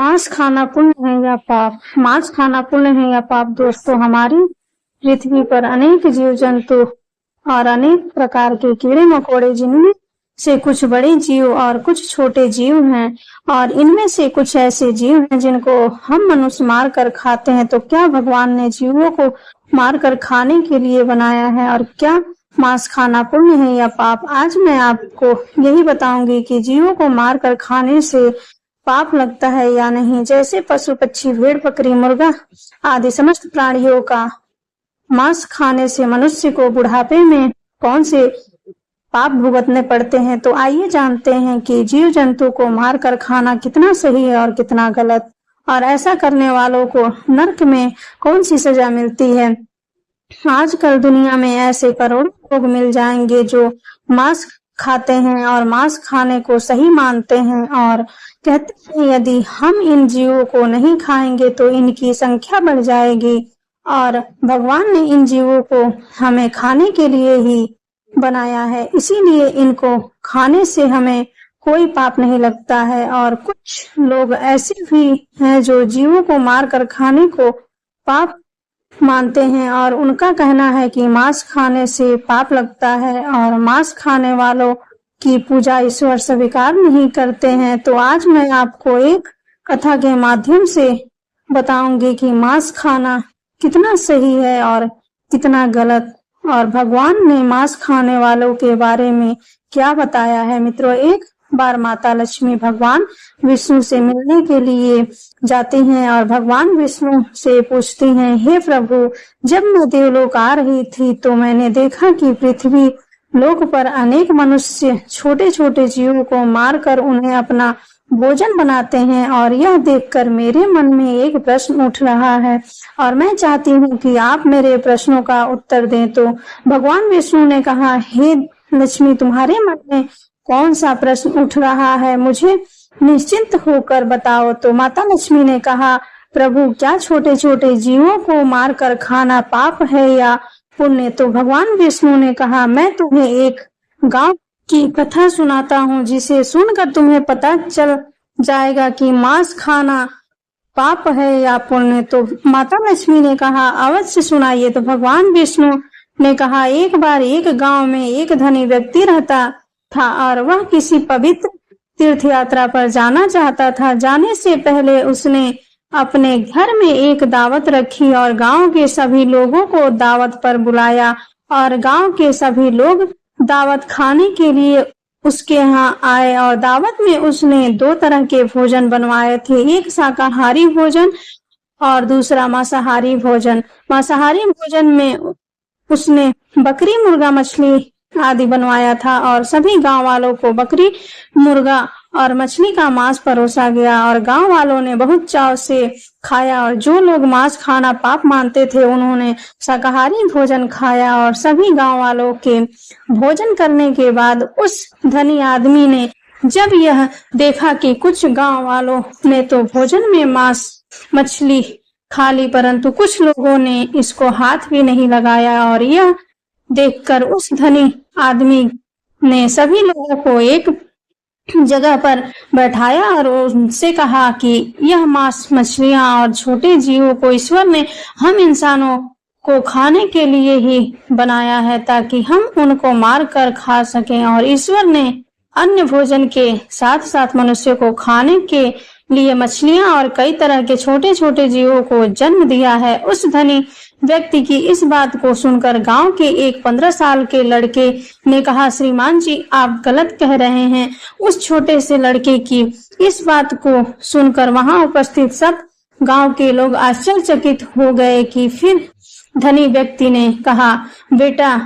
मांस खाना पुण्य है या पाप? मांस खाना पुण्य है या पाप? दोस्तों, हमारी पृथ्वी पर अनेक जीव जंतु और अनेक प्रकार के कीड़े मकोड़े, जिनमें से कुछ बड़े जीव और कुछ छोटे जीव हैं, और इनमें से कुछ ऐसे जीव हैं जिनको हम मनुष्य मार कर खाते हैं। तो क्या भगवान ने जीवों को मारकर खाने के लिए बनाया है? और क्या मांस खाना पुण्य है या पाप? आज मैं आपको यही बताऊंगी कि जीवों को मारकर खाने से पाप लगता है या नहीं। जैसे पशु पक्षी, भेड़ बकरी, मुर्गा आदि समस्त प्राणियों का मांस खाने से मनुष्य को बुढ़ापे में कौन से पाप भुगतने पड़ते हैं। तो आइए जानते हैं कि जीव जंतु को मारकर खाना कितना सही है और कितना गलत, और ऐसा करने वालों को नरक में कौन सी सजा मिलती है। आजकल दुनिया में ऐसे करोड़ों लोग मिल जाएंगे जो मांस खाते हैं और मांस खाने को सही मानते हैं, और कहते हैं यदि हम इन जीवों को नहीं खाएंगे तो इनकी संख्या बढ़ जाएगी, और भगवान ने इन जीवों को हमें खाने के लिए ही बनाया है, इसीलिए इनको खाने से हमें कोई पाप नहीं लगता है। और कुछ लोग ऐसे भी हैं जो जीवों को मारकर खाने को पाप मानते हैं, और उनका कहना है कि मांस खाने से पाप लगता है, और मांस खाने वालों की पूजा ईश्वर स्वीकार नहीं करते हैं। तो आज मैं आपको एक कथा के माध्यम से बताऊंगी कि मांस खाना कितना सही है और कितना गलत, और भगवान ने मांस खाने वालों के बारे में क्या बताया है। मित्रों, एक बार माता लक्ष्मी भगवान विष्णु से मिलने के लिए जाती हैं, और भगवान विष्णु से पूछती हैं, हे प्रभु, जब मैं देवलोक आ रही थी तो मैंने देखा कि पृथ्वी लोक पर अनेक मनुष्य छोटे छोटे जीवों को मारकर उन्हें अपना भोजन बनाते हैं, और यह देखकर मेरे मन में एक प्रश्न उठ रहा है, और मैं चाहती हूँ कि आप मेरे प्रश्नों का उत्तर दें। तो भगवान विष्णु ने कहा, हे लक्ष्मी, तुम्हारे मन में कौन सा प्रश्न उठ रहा है, मुझे निश्चिंत होकर बताओ। तो माता लक्ष्मी ने कहा, प्रभु, क्या छोटे छोटे जीवों को मारकर खाना पाप है या पुण्य? तो भगवान विष्णु ने कहा, मैं तुम्हें एक गांव की कथा सुनाता हूँ, जिसे सुनकर तुम्हें पता चल जाएगा कि मांस खाना पाप है या पुण्य। तो माता लक्ष्मी ने कहा, अवश्य सुनाइए। तो भगवान विष्णु ने कहा, एक बार एक गांव में एक धनी व्यक्ति रहता था, और वह किसी पवित्र तीर्थ यात्रा पर जाना चाहता था। जाने से पहले उसने अपने घर में एक दावत रखी और गांव के सभी लोगों को दावत पर बुलाया, और गांव के सभी लोग दावत खाने के लिए उसके यहाँ आए। और दावत में उसने दो तरह के भोजन बनवाए थे, एक शाकाहारी भोजन और दूसरा मांसाहारी भोजन। मांसाहारी भोजन में उसने बकरी, मुर्गा, मछली आदि बनवाया था, और सभी गांव वालों को बकरी, मुर्गा और मछली का मांस परोसा गया, और गांव वालों ने बहुत चाव से खाया। और जो लोग मांस खाना पाप मानते थे उन्होंने शाकाहारी भोजन खाया। और सभी गांव वालों के भोजन करने के बाद उस धनी आदमी ने जब यह देखा कि कुछ गांव वालों ने तो भोजन में मांस मछली खा ली, परंतु कुछ लोगों ने इसको हाथ भी नहीं लगाया, और यह देखकर उस धनी आदमी ने सभी लोगों को एक जगह पर बैठाया और उनसे कहा कि यह मांस मछलियां और छोटे जीवों को ईश्वर ने हम इंसानों को खाने के लिए ही बनाया है, ताकि हम उनको मार कर खा सकें। और ईश्वर ने अन्य भोजन के साथ साथ मनुष्य को खाने के लिए मछलियां और कई तरह के छोटे छोटे जीवों को जन्म दिया है। उस धनी व्यक्ति की इस बात को सुनकर गांव के एक 15 साल के लड़के ने कहा, श्रीमान जी, आप गलत कह रहे हैं। उस छोटे से लड़के की इस बात को सुनकर वहां उपस्थित सब गांव के लोग आश्चर्यचकित हो गए। कि फिर धनी व्यक्ति ने कहा, बेटा,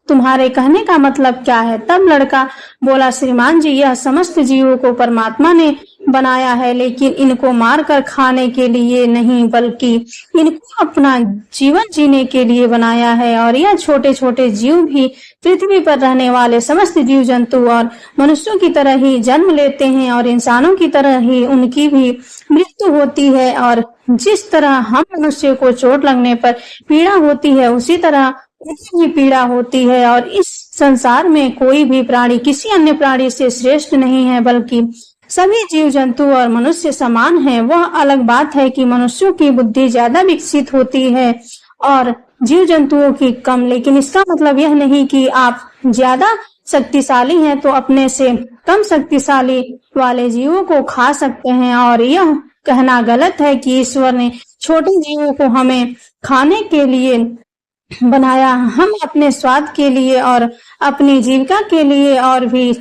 तुम्हारे कहने का मतलब क्या है? तब लड़का बोला, श्रीमान जी, यह समस्त जीवों को परमात्मा ने बनाया है, लेकिन इनको मारकर खाने के लिए नहीं, बल्कि इनको अपना जीवन जीने के लिए बनाया है। और यह छोटे छोटे जीव भी पृथ्वी पर रहने वाले समस्त जीव जंतु और मनुष्यों की तरह ही जन्म लेते हैं, और इंसानों की तरह ही उनकी भी मृत्यु होती है। और जिस तरह हम मनुष्य को चोट लगने पर पीड़ा होती है, उसी तरह उन्हें भी पीड़ा होती है। और इस संसार में कोई भी प्राणी किसी अन्य प्राणी से श्रेष्ठ नहीं है, बल्कि सभी जीव जंतु और मनुष्य समान हैं। वह अलग बात है कि मनुष्यों की बुद्धि ज्यादा विकसित होती है और जीव जंतुओं की कम, लेकिन इसका मतलब यह नहीं कि आप ज्यादा शक्तिशाली हैं तो अपने से कम शक्तिशाली वाले जीवों को खा सकते हैं। और यह कहना गलत है कि ईश्वर ने छोटे जीवों को हमें खाने के लिए बनाया। हम अपने स्वाद के लिए और अपनी जीविका के लिए और भी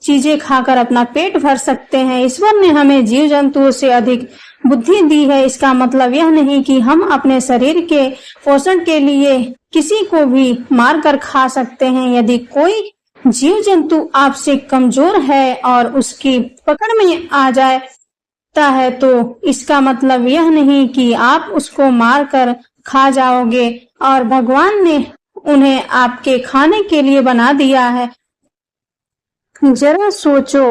चीजें खाकर अपना पेट भर सकते हैं। ईश्वर ने हमें जीव जंतुओं से अधिक बुद्धि दी है। इसका मतलब यह नहीं कि हम अपने शरीर के पोषण के लिए किसी को भी मार कर खा सकते हैं। यदि कोई जीव जंतु आपसे कमजोर है और उसकी पकड़ में आ जाता है तो इसका मतलब यह नहीं कि आप उसको मार कर खा जाओगे और भगवान ने उन्हें आपके खाने के लिए बना दिया है। जरा सोचो,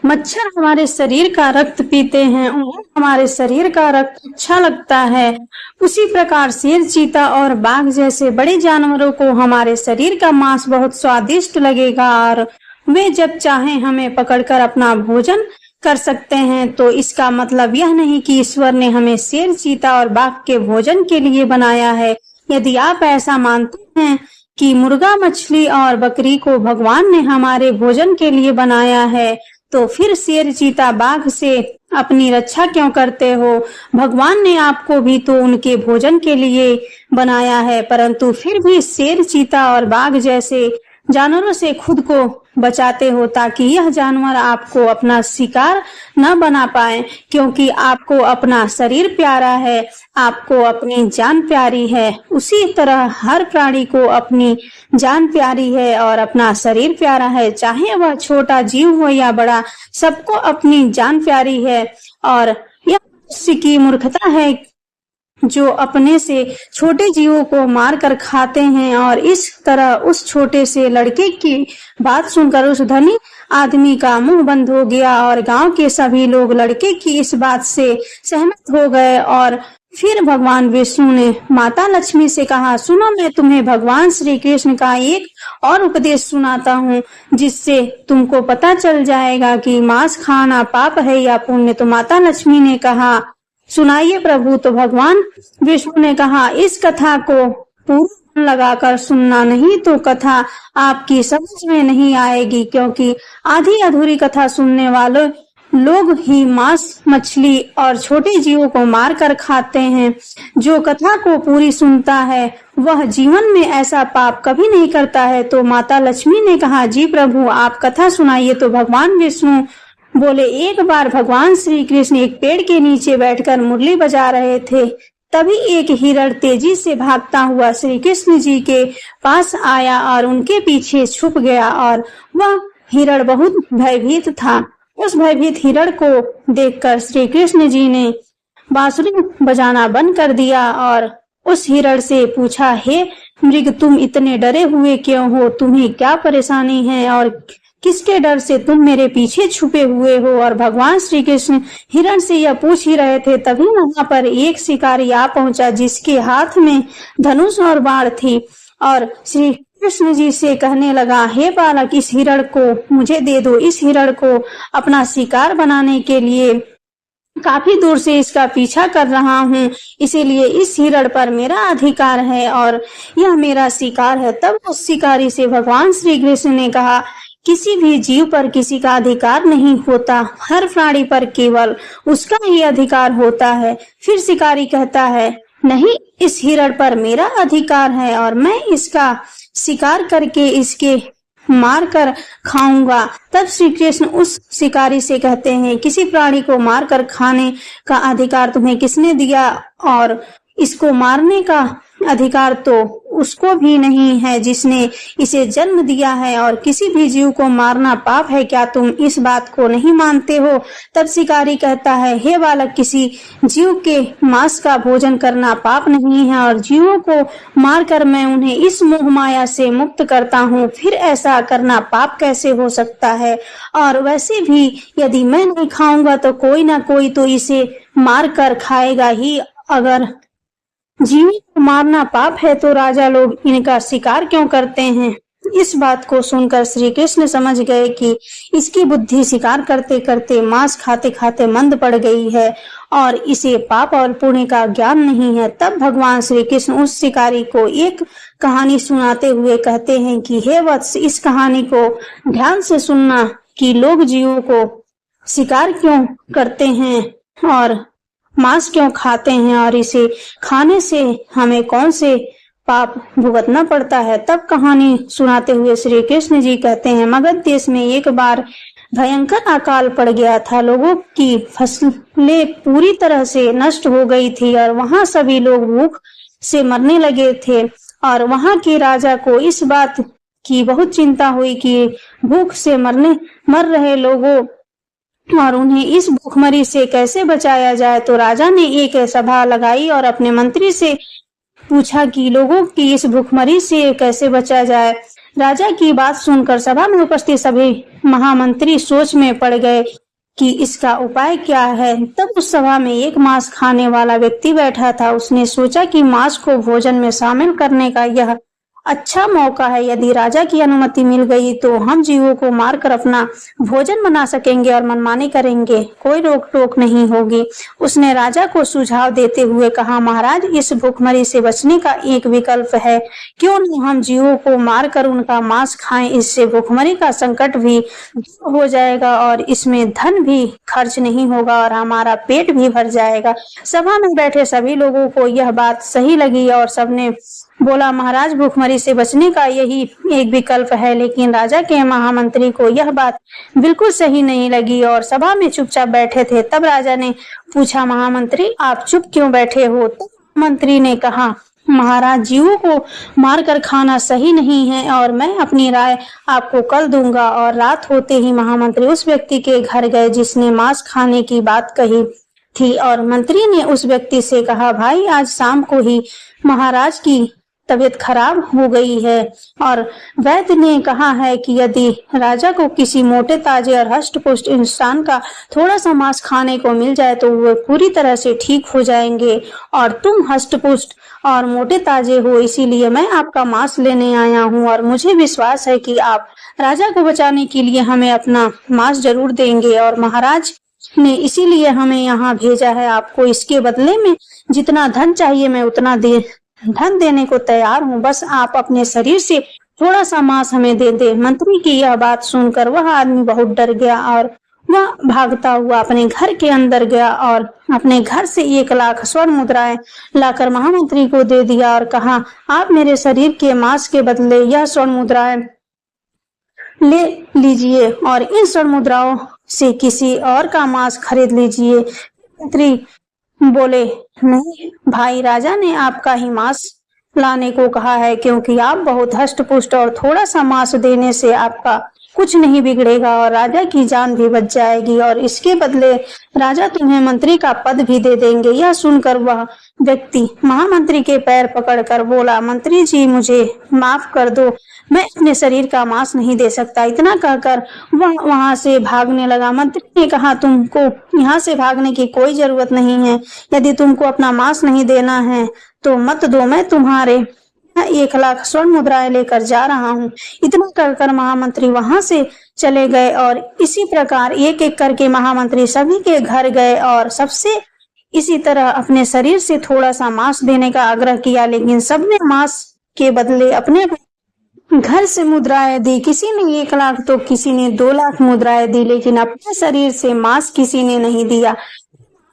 मच्छर हमारे शरीर का रक्त पीते हैं, उन्हें हमारे शरीर का रक्त अच्छा लगता है। उसी प्रकार शेर, चीता और बाघ जैसे बड़े जानवरों को हमारे शरीर का मांस बहुत स्वादिष्ट लगेगा और वे जब चाहें हमें पकड़कर अपना भोजन कर सकते हैं। तो इसका मतलब यह नहीं कि ईश्वर ने हमें शेर, चीता और बाघ के भोजन के लिए बनाया है। यदि आप ऐसा मानते हैं कि मुर्गा, मछली और बकरी को भगवान ने हमारे भोजन के लिए बनाया है तो फिर शेर, चीता, बाघ से अपनी रक्षा क्यों करते हो? भगवान ने आपको भी तो उनके भोजन के लिए बनाया है, परंतु फिर भी शेर, चीता और बाघ जैसे जानवरों से खुद को बचाते हो ताकि यह जानवर आपको अपना शिकार न बना पाए, क्योंकि आपको अपना शरीर प्यारा है, आपको अपनी जान प्यारी है। उसी तरह हर प्राणी को अपनी जान प्यारी है और अपना शरीर प्यारा है, चाहे वह छोटा जीव हो या बड़ा, सबको अपनी जान प्यारी है। और यह मनुष्य की मूर्खता है जो अपने से छोटे जीवों को मार कर खाते हैं। और इस तरह उस छोटे से लड़के की बात सुनकर उस धनी आदमी का मुंह बंद हो गया और गांव के सभी लोग लड़के की इस बात से सहमत हो गए। और फिर भगवान विष्णु ने माता लक्ष्मी से कहा, सुनो, मैं तुम्हें भगवान श्री कृष्ण का एक और उपदेश सुनाता हूँ जिससे तुमको पता चल जाएगा कि मांस खाना पाप है या पुण्य। तो माता लक्ष्मी ने कहा, सुनाइए प्रभु। तो भगवान विष्णु ने कहा, इस कथा को पूरा लगाकर सुनना, नहीं तो कथा आपकी समझ में नहीं आएगी, क्योंकि आधी अधूरी कथा सुनने वाले लोग ही मांस, मछली और छोटे जीवों को मार कर खाते हैं। जो कथा को पूरी सुनता है वह जीवन में ऐसा पाप कभी नहीं करता है। तो माता लक्ष्मी ने कहा, जी प्रभु, आप कथा सुनाइए। तो भगवान विष्णु बोले, एक बार भगवान श्री कृष्ण एक पेड़ के नीचे बैठकर मुरली बजा रहे थे। तभी एक हिरण तेजी से भागता हुआ श्री कृष्ण जी के पास आया और उनके पीछे छुप गया और वह हिरण बहुत भयभीत था। उस भयभीत हिरण को देखकर श्री कृष्ण जी ने बांसुरी बजाना बंद कर दिया और उस हिरण से पूछा, हे मृग, तुम इतने डरे हुए क्यों हो? तुम्हें क्या परेशानी है और किसके डर से तुम मेरे पीछे छुपे हुए हो? और भगवान श्री कृष्ण हिरण से यह पूछ ही रहे थे, तभी वहां पर एक शिकारी आ पहुंचा जिसके हाथ में धनुष और बाण थी और श्री कृष्ण जी से कहने लगा, हे बालक, इस हिरण को मुझे दे दो। इस हिरण को अपना शिकार बनाने के लिए काफी दूर से इसका पीछा कर रहा हूँ, इसीलिए इस हिरण पर मेरा अधिकार है और यह मेरा शिकार है। तब उस शिकारी से भगवान श्री कृष्ण ने कहा, किसी भी जीव पर किसी का अधिकार नहीं होता, हर प्राणी पर केवल उसका ही अधिकार होता है। फिर शिकारी कहता है, नहीं, इस हिरण पर मेरा अधिकार है और मैं इसका शिकार करके इसके मार कर खाऊंगा। तब श्री कृष्ण उस शिकारी से कहते हैं, किसी प्राणी को मार कर खाने का अधिकार तुम्हें किसने दिया? और इसको मारने का अधिकार तो उसको भी नहीं है जिसने इसे जन्म दिया है, और किसी भी जीव को मारना पाप है। क्या तुम इस बात को नहीं मानते हो? तब शिकारी कहता है, हे बालक, किसी जीव के मांस का भोजन करना पाप नहीं है और जीवों को मारकर मैं उन्हें इस मोह माया से मुक्त करता हूँ, फिर ऐसा करना पाप कैसे हो सकता है? और वैसे भी यदि मैं नहीं खाऊंगा तो कोई ना कोई तो इसे मार कर खाएगा ही। अगर जीव को मारना पाप है तो राजा लोग इनका शिकार क्यों करते हैं? इस बात को सुनकर श्री कृष्ण समझ गए कि इसकी बुद्धि शिकार करते करते मांस खाते खाते मंद पड़ गई है और इसे पाप और पुण्य का ज्ञान नहीं है। तब भगवान श्री कृष्ण उस शिकारी को एक कहानी सुनाते हुए कहते हैं कि हे वत्स, इस कहानी को ध्यान से सुनना कि लोग जीवों को शिकार क्यों करते हैं और मांस क्यों खाते हैं और इसे खाने से हमें कौन से पाप भुगतना पड़ता है। तब कहानी सुनाते हुए श्री कृष्ण जी कहते हैं, मगध देश में एक बार भयंकर अकाल पड़ गया था। लोगों की फसलें पूरी तरह से नष्ट हो गई थी और वहां सभी लोग भूख से मरने लगे थे और वहां के राजा को इस बात की बहुत चिंता हुई कि भूख से मर रहे लोगों और उन्हें इस भूखमरी से कैसे बचाया जाए। तो राजा ने एक सभा लगाई और अपने मंत्री से पूछा कि लोगों की इस भूखमरी से कैसे बचा जाए। राजा की बात सुनकर सभा में उपस्थित सभी महामंत्री सोच में पड़ गए कि इसका उपाय क्या है। तब उस सभा में एक मांस खाने वाला व्यक्ति बैठा था। उसने सोचा कि मांस को भोजन में शामिल करने का यह अच्छा मौका है। यदि राजा की अनुमति मिल गई तो हम जीवों को मारकर अपना भोजन बना सकेंगे और मनमानी करेंगे, कोई रोक टोक नहीं होगी। उसने राजा को सुझाव देते हुए कहा, महाराज, इस भूखमरी से बचने का एक विकल्प है। क्यों नहीं हम जीवों को मारकर उनका मांस खाएं। इससे भूखमरी का संकट भी हो जाएगा और इसमें धन भी खर्च नहीं होगा और हमारा पेट भी भर जाएगा। सभा में बैठे सभी लोगों को यह बात सही लगी और सबने बोला, महाराज, भूखमरी से बचने का यही एक विकल्प है। लेकिन राजा के महामंत्री को यह बात बिल्कुल सही नहीं लगी और सभा में चुपचाप बैठे थे। तब राजा ने पूछा, महामंत्री, आप चुप क्यों बैठे हो? तब मंत्री ने कहा, महाराज, जीवों को मारकर खाना सही नहीं है और मैं अपनी राय आपको कल दूंगा। और रात होते ही महामंत्री उस व्यक्ति के घर गए जिसने मांस खाने की बात कही थी और मंत्री ने उस व्यक्ति से कहा, भाई, आज शाम को ही महाराज की तबीयत खराब हो गई है और वैद्य ने कहा है कि यदि राजा को किसी मोटे ताजे और हष्ट-पुष्ट इंसान का थोड़ा सा मांस खाने को मिल जाए तो वो पूरी तरह से ठीक हो जाएंगे और तुम हष्ट-पुष्ट और मोटे ताजे हो, इसीलिए मैं आपका मांस लेने आया हूँ और मुझे विश्वास है कि आप राजा को बचाने के लिए हमें अपना मांस जरूर देंगे और महाराज ने इसीलिए हमें यहाँ भेजा है। आपको इसके बदले में जितना धन चाहिए मैं उतना धन देने को तैयार हूँ, बस आप अपने शरीर से थोड़ा सा मांस हमें दे दे। मंत्री की यह बात सुनकर वह आदमी बहुत डर गया और वह भागता हुआ अपने घर के अंदर गया और अपने घर से 1,00,000 स्वर्ण मुद्राएं लाकर महामंत्री को दे दिया और कहा, आप मेरे शरीर के मांस के बदले यह स्वर्ण मुद्राएं ले लीजिए और इन स्वर्ण मुद्राओं से किसी और का मांस खरीद लीजिए। मंत्री बोले, नहीं भाई, राजा ने आपका ही मांस लाने को कहा है क्योंकि आप बहुत हष्ट पुष्ट और थोड़ा सा मांस देने से आपका कुछ नहीं बिगड़ेगा और राजा की जान भी बच जाएगी और इसके बदले राजा तुम्हें मंत्री का पद भी दे देंगे। यह सुनकर वह व्यक्ति महामंत्री के पैर पकड़कर बोला, मंत्री जी, मुझे माफ कर दो, मैं अपने शरीर का मांस नहीं दे सकता। इतना कहकर वह वहां से भागने लगा। मंत्री ने कहा, तुमको यहाँ से भागने की कोई जरूरत नहीं है। यदि तुमको अपना मांस नहीं देना है तो मत दो, मैं तुम्हारे 1,00,000 स्वर्ण मुद्राएं लेकर जा रहा हूँ। इतना कहकर महामंत्री वहां से चले गए और इसी प्रकार एक एक करके महामंत्री सभी के घर गए और सबसे इसी तरह अपने शरीर से थोड़ा सा मांस देने का आग्रह किया, लेकिन सबने मांस के बदले अपने घर से मुद्राएं दी। किसी ने 1,00,000 तो किसी ने 2,00,000 मुद्राएं दी, लेकिन अपने शरीर से मांस किसी ने नहीं दिया।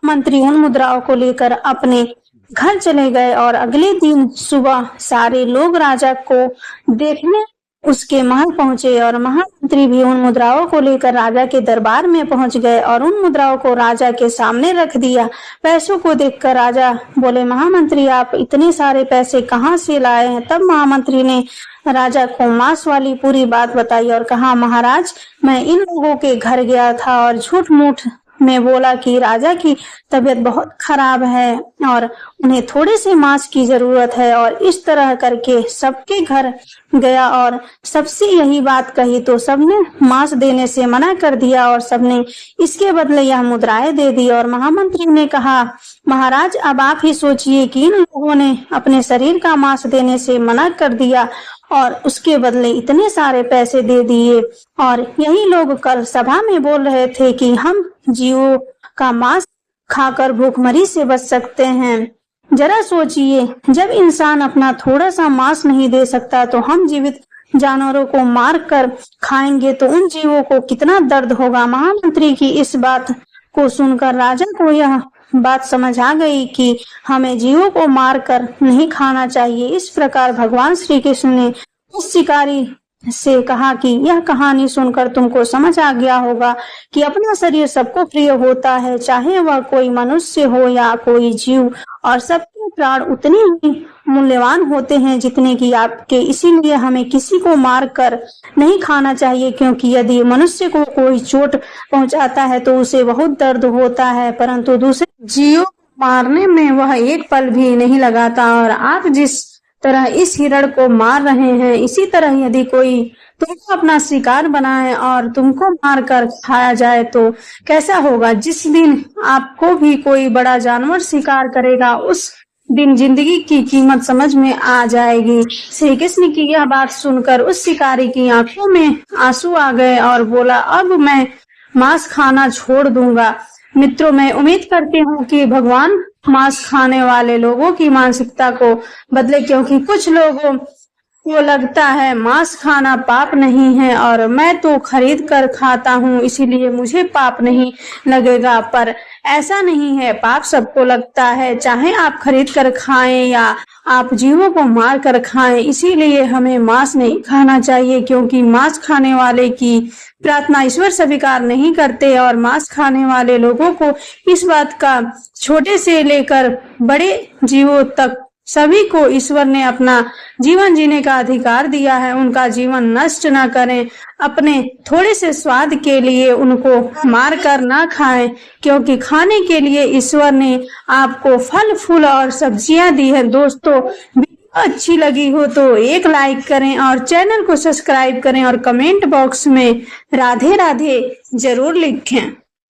मंत्री उन मुद्राओं को लेकर अपने घर चले गए और अगले दिन सुबह सारे लोग राजा को देखने उसके महल पहुंचे और महामंत्री भी उन मुद्राओं को लेकर राजा के दरबार में पहुंच गए और उन मुद्राओं को राजा के सामने रख दिया। पैसों को देखकर राजा बोले, महामंत्री, आप इतने सारे पैसे कहाँ से लाए हैं? तब महामंत्री ने राजा को मांस वाली पूरी बात बताई और कहा, महाराज, मैं इन लोगों के घर गया था और झूठ मूठ में बोला कि राजा की तबीयत बहुत खराब है और उन्हें थोड़े से मांस की जरूरत है और इस तरह करके सबके घर गया और सबसे यही बात कही तो सबने मांस देने से मना कर दिया और सबने इसके बदले यह मुद्राएं दे दी। और महामंत्री ने कहा, महाराज, अब आप ही सोचिए कि इन लोगों ने अपने शरीर का मांस देने से मना कर दिया और उसके बदले इतने सारे पैसे दे दिए। और यही लोग कल सभा में बोल रहे थे कि हम जीवों का मांस खाकर भूखमरी से बच सकते हैं। जरा सोचिए, जब इंसान अपना थोड़ा सा मांस नहीं दे सकता तो हम जीवित जानवरों को मार कर खाएंगे तो उन जीवों को कितना दर्द होगा। महामंत्री की इस बात को सुनकर राजा को यह बात समझ आ गई कि हमें जीवों को मार कर नहीं खाना चाहिए। इस प्रकार भगवान श्री कृष्ण ने उस शिकारी से कहा कि यह कहानी सुनकर तुमको समझ आ गया होगा कि अपना शरीर सबको प्रिय होता है, चाहे वह कोई मनुष्य हो या कोई जीव, और सबके प्राण उतने ही मूल्यवान होते हैं जितने कि आपके। इसीलिए हमें किसी को मार कर नहीं खाना चाहिए, क्योंकि यदि मनुष्य को कोई चोट पहुंचाता है तो उसे बहुत दर्द होता है, परंतु दूसरे जीवों को मारने में वह एक पल भी नहीं लगाता। और आप जिस तरह इस हिरण को मार रहे हैं, इसी तरह यदि कोई तुमको अपना शिकार बनाए और तुमको मार कर खाया जाए तो कैसा होगा। जिस दिन आपको भी कोई बड़ा जानवर शिकार करेगा उस दिन जिंदगी की कीमत समझ में आ जाएगी। श्री कृष्ण की यह बात सुनकर उस शिकारी की आंखों में आंसू आ गए और बोला, अब मैं मांस खाना छोड़ दूंगा। मित्रों, मैं उम्मीद करती हूँ कि भगवान मांस खाने वाले लोगों की मानसिकता को बदले, क्योंकि कुछ लोगों को लगता है मांस खाना पाप नहीं है और मैं तो खरीद कर खाता हूँ इसीलिए मुझे पाप नहीं लगेगा। पर ऐसा नहीं है, पाप सबको लगता है, चाहे आप खरीद कर खाएं या आप जीवों को मार कर खाएं। इसीलिए हमें मांस नहीं खाना चाहिए, क्योंकि मांस खाने वाले की प्रार्थना ईश्वर स्वीकार नहीं करते। और मांस खाने वाले लोगों को इस बात का छोटे से लेकर बड़े जीवों तक सभी को ईश्वर ने अपना जीवन जीने का अधिकार दिया है। उनका जीवन नष्ट न करें, अपने थोड़े से स्वाद के लिए उनको मार कर ना खाएं, क्योंकि खाने के लिए ईश्वर ने आपको फल फूल और सब्जियां दी है। दोस्तों, वीडियो अच्छी लगी हो तो एक लाइक करें और चैनल को सब्सक्राइब करें और कमेंट बॉक्स में राधे राधे जरूर लिखें।